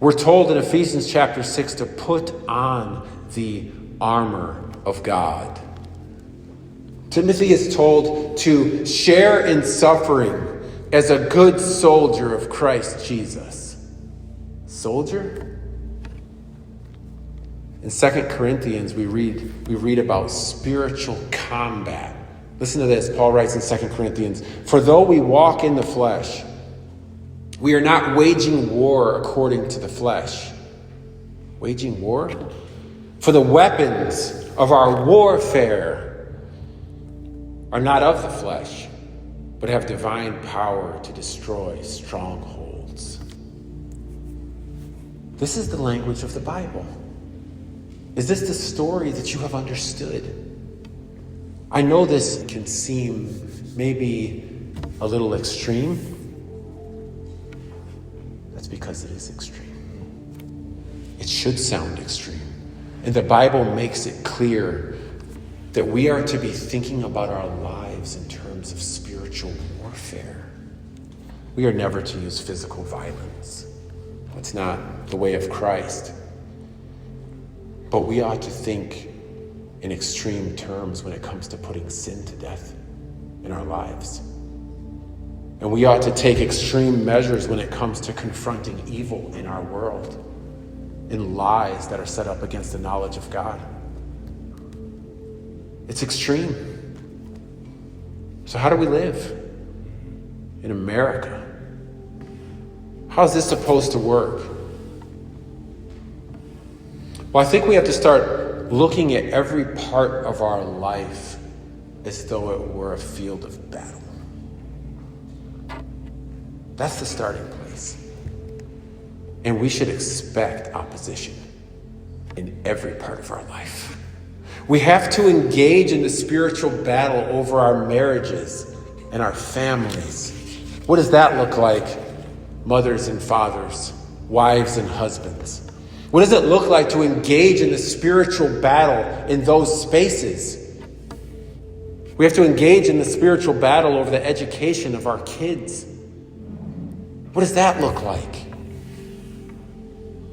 We're told in Ephesians chapter 6 to put on the armor of God. Timothy is told to share in suffering as a good soldier of Christ Jesus. Soldier? In 2 Corinthians, we read about spiritual combat. Listen to this. Paul writes in 2 Corinthians, "For though we walk in the flesh, we are not waging war according to the flesh." Waging war? "For the weapons of our warfare are not of the flesh, but have divine power to destroy strongholds." This is the language of the Bible. Is this the story that you have understood? I know this can seem maybe a little extreme. That's because it is extreme. It should sound extreme. And the Bible makes it clear that we are to be thinking about our lives in terms of spiritual warfare. We are never to use physical violence. It's not the way of Christ. But we ought to think in extreme terms when it comes to putting sin to death in our lives. And we ought to take extreme measures when it comes to confronting evil in our world, in lies that are set up against the knowledge of God. It's extreme. So how do we live in America? How is this supposed to work? Well, I think we have to start looking at every part of our life as though it were a field of battle. That's the starting place. And we should expect opposition in every part of our life. We have to engage in the spiritual battle over our marriages and our families. What does that look like? Mothers and fathers, wives and husbands. What does it look like to engage in the spiritual battle in those spaces? We have to engage in the spiritual battle over the education of our kids. What does that look like?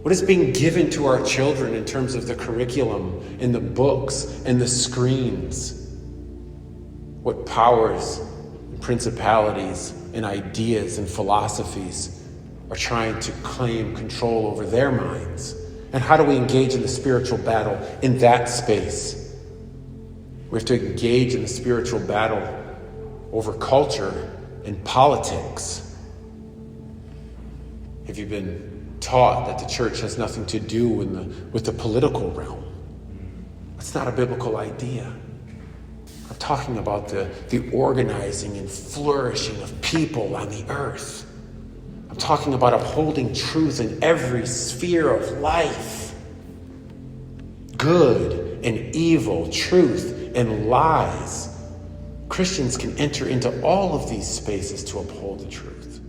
What is being given to our children in terms of the curriculum and the books and the screens? What powers and principalities and ideas and philosophies are trying to claim control over their minds? And how do we engage in the spiritual battle in that space? We have to engage in the spiritual battle over culture and politics. Have you been taught that the church has nothing to do with the political realm? That's not a biblical idea. I'm talking about the organizing and flourishing of people on the earth. I'm talking about upholding truth in every sphere of life. Good and evil, truth and lies. Christians can enter into all of these spaces to uphold the truth.